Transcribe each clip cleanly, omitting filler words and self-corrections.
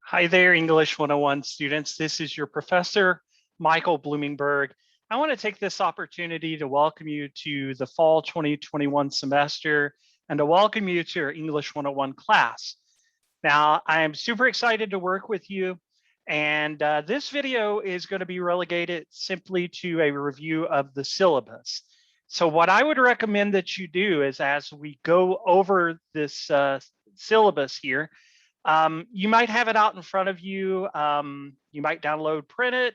Hi there, English 101 students. This is your professor, Michael Bloomingberg. I want to take this opportunity to welcome you to the fall 2021 semester and to welcome you to your English 101 class. Now, I am super excited to work with you, and this video is going to be relegated simply to a review of the syllabus. So what I would recommend that you do is, as we go over this syllabus here, you might have it out in front of you. You might download, print it.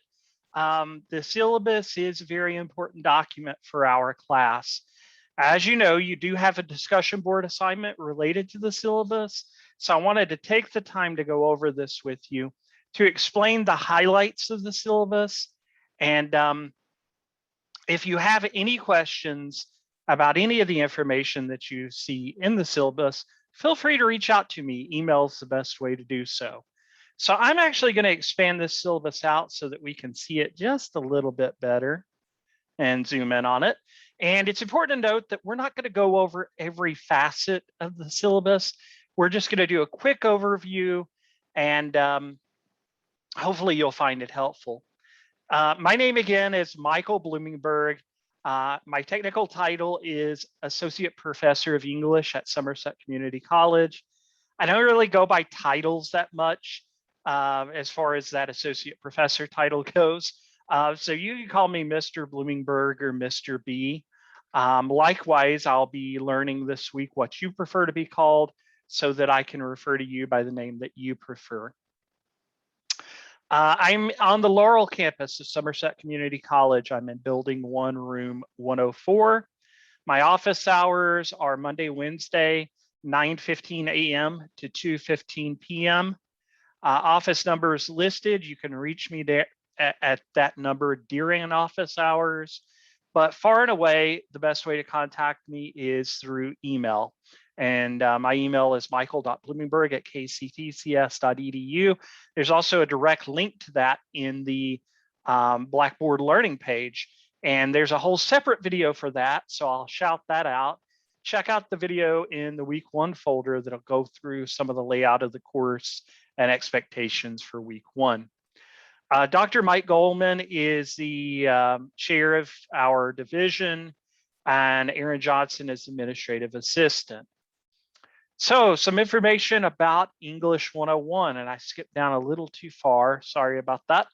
The syllabus is a very important document for our class. As you know, you do have a discussion board assignment related to the syllabus. So I wanted to take the time to go over this with you to explain the highlights of the syllabus. And if you have any questions about any of the information that you see in the syllabus, feel free to reach out to me. Email is the best way to do so. So I'm actually going to expand this syllabus out so that we can see it just a little bit better and zoom in on it. And it's important to note that we're not going to go over every facet of the syllabus. We're just going to do a quick overview, and hopefully you'll find it helpful. My name again is Michael Bloomingberg. My technical title is Associate Professor of English at Somerset Community College. I don't really go by titles that much as far as that Associate Professor title goes. So you can call me Mr. Bloomingberg or Mr. B. Likewise, I'll be learning this week what you prefer to be called so that I can refer to you by the name that you prefer. I'm on the Laurel campus of Somerset Community College. I'm in building 1, room 104. My office hours are Monday, Wednesday, 9:15 a.m. to 2:15 p.m. Office numbers listed. You can reach me there at that number during office hours. But far and away, the best way to contact me is through email. And my email is michael.bloomingberg@kctcs.edu. There's also a direct link to that in the Blackboard Learning page. And there's a whole separate video for that. So I'll shout that out. Check out the video in the week 1 folder that'll go through some of the layout of the course and expectations for week 1. Dr. Mike Goldman is the chair of our division, and Aaron Johnson is administrative assistant. So some information about English 101, and I skipped down a little too far. Sorry about that.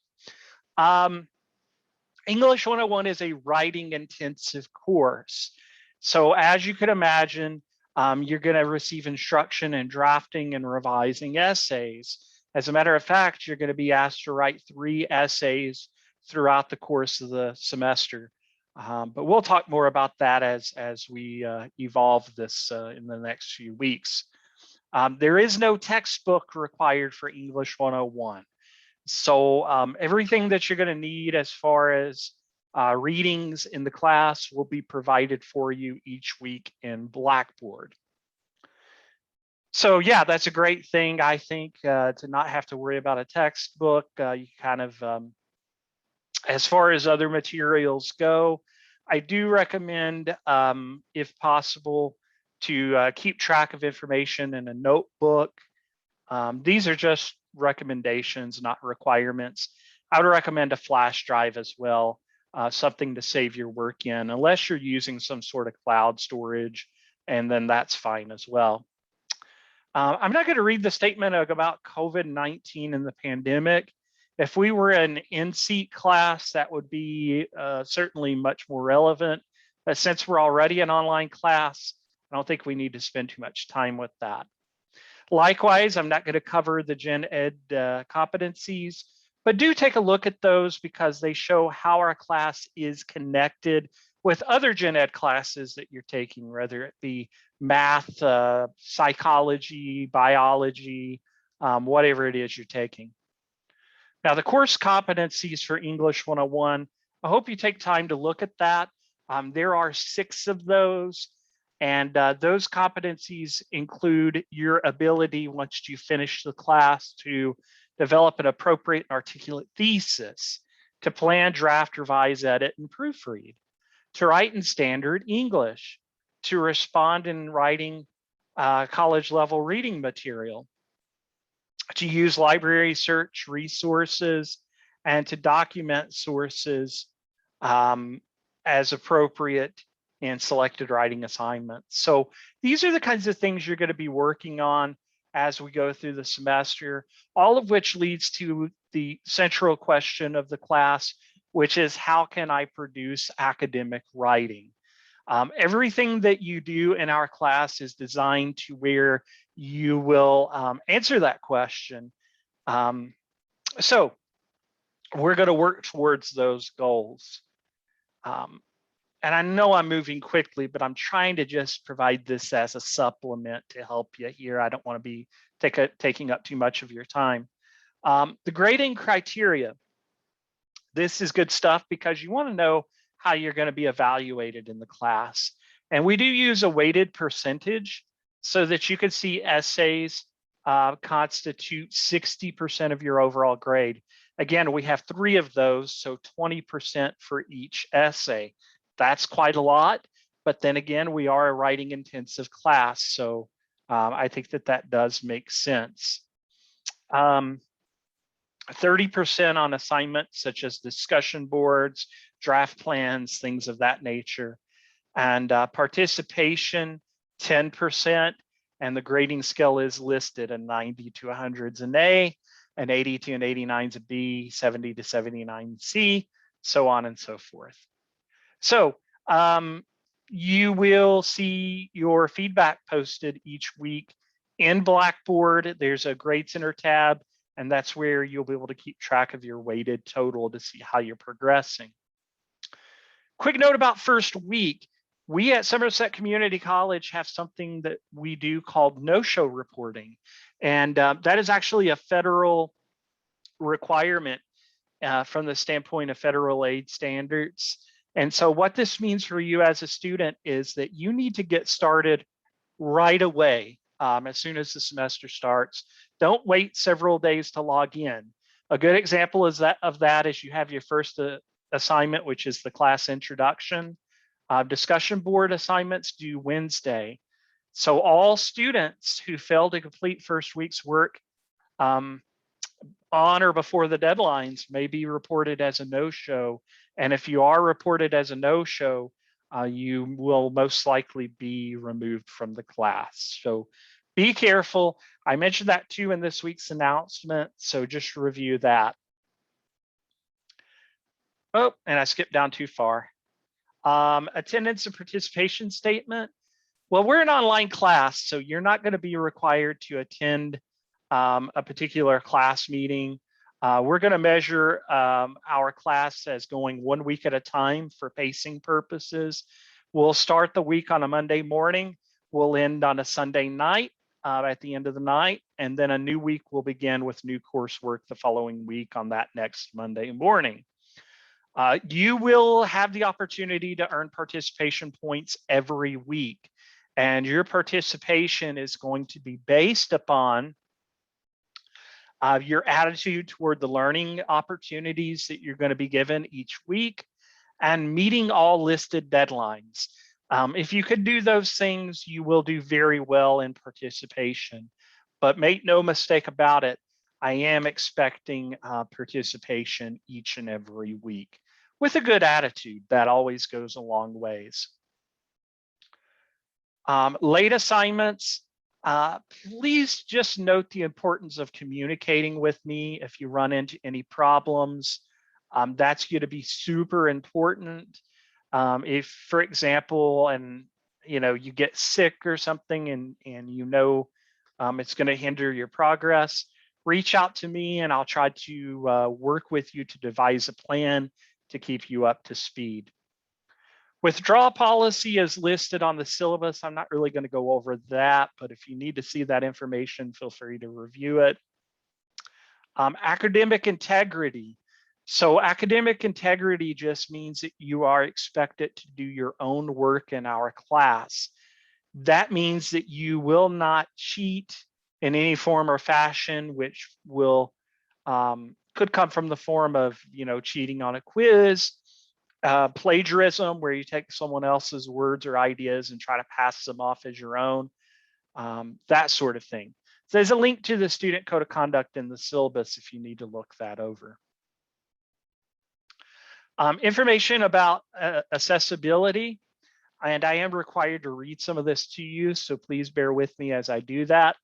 English 101 is a writing intensive course. So as you could imagine, you're going to receive instruction in drafting and revising essays. As a matter of fact, you're going to be asked to write 3 essays throughout the course of the semester. But we'll talk more about that as we evolve this in the next few weeks. There is no textbook required for English 101. So everything that you're going to need as far as readings in the class will be provided for you each week in Blackboard. So yeah, that's a great thing, I think, to not have to worry about a textbook. You kind of, as far as other materials go, I do recommend, if possible, to keep track of information in a notebook. These are just recommendations, not requirements. I would recommend a flash drive as well, something to save your work in, unless you're using some sort of cloud storage, and then that's fine as well. I'm not going to read the statement about COVID-19 and the pandemic. If we were an in-seat class, that would be certainly much more relevant. But since we're already an online class, I don't think we need to spend too much time with that. Likewise, I'm not going to cover the Gen Ed competencies, but do take a look at those because they show how our class is connected with other Gen Ed classes that you're taking, whether it be math, psychology, biology, whatever it is you're taking. Now, the course competencies for English 101, I hope you take time to look at that. There are 6 of those, and those competencies include your ability, once you finish the class, to develop an appropriate and articulate thesis, to plan, draft, revise, edit, and proofread, to write in standard English, to respond in writing college level reading material, to use library search resources, and to document sources as appropriate in selected writing assignments. So these are the kinds of things you're going to be working on as we go through the semester, all of which leads to the central question of the class, which is how can I produce academic writing? Everything that you do in our class is designed to where you will answer that question. So we're going to work towards those goals. And I know I'm moving quickly, but I'm trying to just provide this as a supplement to help you here. I don't want to be taking up too much of your time. The grading criteria. This is good stuff because you want to know how you're going to be evaluated in the class. And we do use a weighted percentage so that you can see essays constitute 60% of your overall grade. Again, we have 3 of those, so 20% for each essay. That's quite a lot, but then again, we are a writing intensive class, so I think that does make sense. 30% on assignments such as discussion boards, draft plans, things of that nature. And participation, 10%, and the grading scale is listed. A 90 to 100's an A, an 80 to an 89's a B, 70 to 79 C, so on and so forth. So you will see your feedback posted each week in Blackboard. There's a Grade Center tab, and that's where you'll be able to keep track of your weighted total to see how you're progressing. Quick note about first week. We at Somerset Community College have something that we do called no-show reporting. And that is actually a federal requirement from the standpoint of federal aid standards. And so what this means for you as a student is that you need to get started right away as soon as the semester starts. Don't wait several days to log in. A good example is of that is you have your first assignment, which is the class introduction. Discussion board assignments due Wednesday. So all students who fail to complete first week's work on or before the deadlines may be reported as a no-show. And if you are reported as a no-show, you will most likely be removed from the class. So be careful. I mentioned that too in this week's announcement, so just review that. Oh, and I skipped down too far. Attendance and participation statement. Well, we're an online class, so you're not going to be required to attend a particular class meeting. We're going to measure our class as going 1 week at a time for pacing purposes. We'll start the week on a Monday morning. We'll end on a Sunday night at the end of the night, and then a new week will begin with new coursework the following week on that next Monday morning. You will have the opportunity to earn participation points every week, and your participation is going to be based upon your attitude toward the learning opportunities that you're going to be given each week and meeting all listed deadlines. If you could do those things, you will do very well in participation, but make no mistake about it, I am expecting participation each and every week with a good attitude. That always goes a long ways. Late assignments, please just note the importance of communicating with me if you run into any problems. That's going to be super important. If, for example, you get sick or something and it's going to hinder your progress, reach out to me and I'll try to work with you to devise a plan to keep you up to speed. Withdrawal policy is listed on the syllabus. I'm not really going to go over that, but if you need to see that information, feel free to review it. Academic integrity. So academic integrity just means that you are expected to do your own work in our class. That means that you will not cheat in any form or fashion, which will could come from the form of cheating on a quiz, plagiarism, where you take someone else's words or ideas and try to pass them off as your own, that sort of thing. So there's a link to the student code of conduct in the syllabus if you need to look that over. Information about accessibility, and I am required to read some of this to you, so please bear with me as I do that.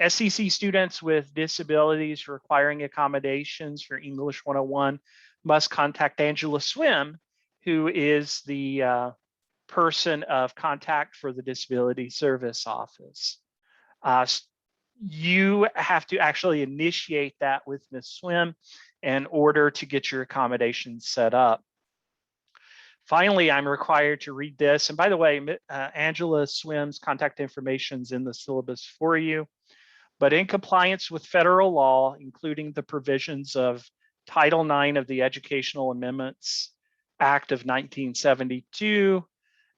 SEC students with disabilities requiring accommodations for English 101 must contact Angela Swim, who is the person of contact for the Disability Service Office. You have to actually initiate that with Ms. Swim in order to get your accommodations set up. Finally, I'm required to read this. And by the way, Angela Swim's contact information is in the syllabus for you. But in compliance with federal law, including the provisions of Title IX of the Educational Amendments Act of 1972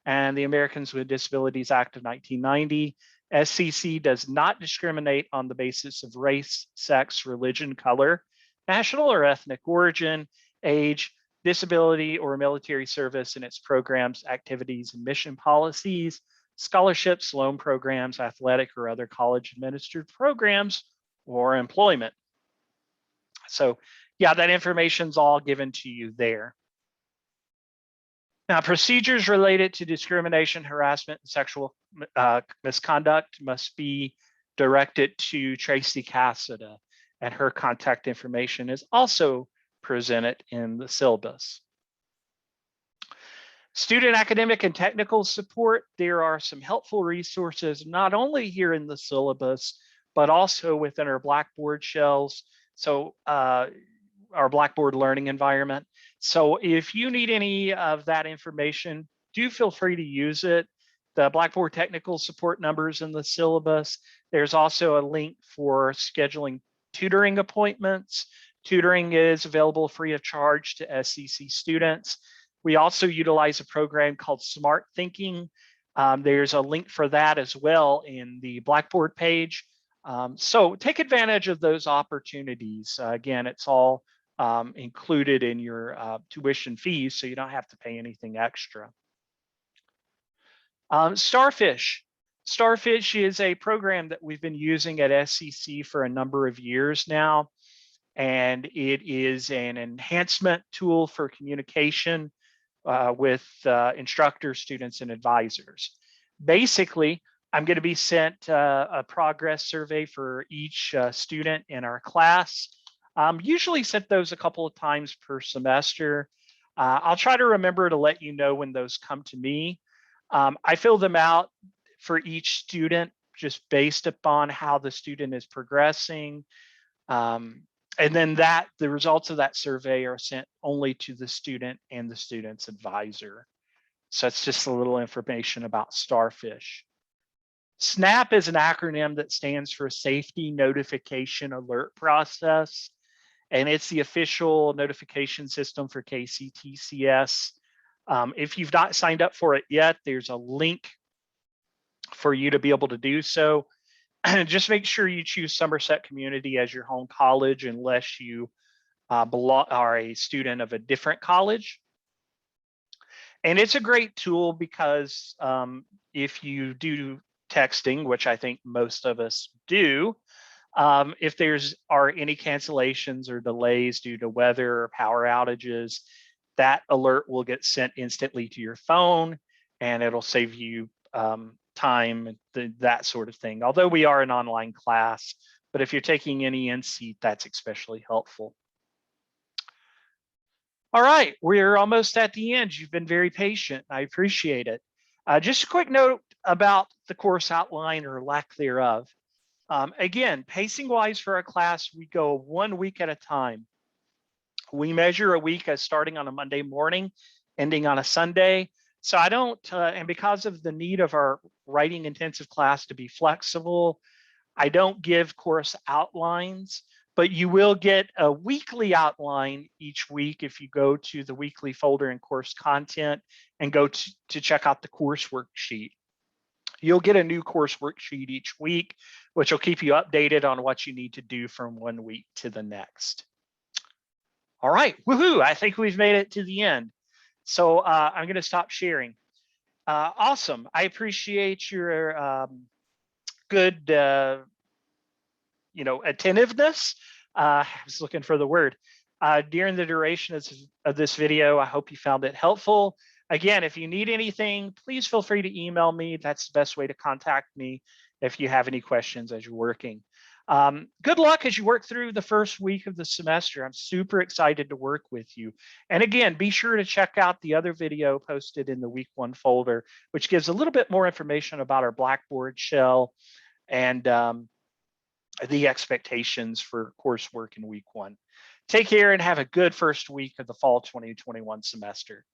and the Americans with Disabilities Act of 1990, SCC does not discriminate on the basis of race, sex, religion, color, national or ethnic origin, age, disability, or military service in its programs, activities, and mission policies, scholarships, loan programs, athletic or other college administered programs, or employment. So yeah, that information's all given to you there. Now, procedures related to discrimination, harassment, and sexual misconduct must be directed to Tracy Cassida, and her contact information is also presented in the syllabus. Student academic and technical support, there are some helpful resources, not only here in the syllabus, but also within our Blackboard shells. So our Blackboard learning environment. So if you need any of that information, do feel free to use it. The Blackboard technical support numbers in the syllabus. There's also a link for scheduling tutoring appointments. Tutoring is available free of charge to SCC students. We also utilize a program called Smart Thinking. There's a link for that as well in the Blackboard page. So take advantage of those opportunities. Again, it's all included in your tuition fees, so you don't have to pay anything extra. Starfish. Starfish is a program that we've been using at SCC for a number of years now, and it is an enhancement tool for communication with instructors, students, and advisors. Basically, I'm going to be sent a progress survey for each student in our class. Usually sent those a couple of times per semester. I'll try to remember to let you know when those come to me. I fill them out for each student just based upon how the student is progressing. And then the results of that survey are sent only to the student and the student's advisor. So it's just a little information about Starfish. SNAP is an acronym that stands for Safety Notification Alert Process, and it's the official notification system for KCTCS. If you've not signed up for it yet, there's a link for you to be able to do so. Just make sure you choose Somerset Community as your home college unless you are a student of a different college. And it's a great tool because if you do texting, which I think most of us do, if there's any cancellations or delays due to weather or power outages, that alert will get sent instantly to your phone, and it'll save you time, that sort of thing. Although we are an online class, but if you're taking any in-seat, that's especially helpful. All right, we're almost at the end. You've been very patient. I appreciate it. Just a quick note about the course outline or lack thereof. Again, pacing-wise for our class, we go 1 week at a time. We measure a week as starting on a Monday morning, ending on a Sunday. So I don't, and because of the need of our writing intensive class to be flexible, I don't give course outlines, but you will get a weekly outline each week if you go to the weekly folder in course content and go to check out the course worksheet. You'll get a new course worksheet each week, which will keep you updated on what you need to do from 1 week to the next. All right, woohoo, I think we've made it to the end. So I'm going to stop sharing. Awesome. I appreciate your good, attentiveness. I was looking for the word. During the duration of this video, I hope you found it helpful. Again, if you need anything, please feel free to email me. That's the best way to contact me if you have any questions as you're working. Good luck as you work through the first week of the semester. I'm super excited to work with you. And again, be sure to check out the other video posted in the week 1 folder, which gives a little bit more information about our Blackboard shell and the expectations for coursework in week 1. Take care and have a good first week of the fall 2021 semester.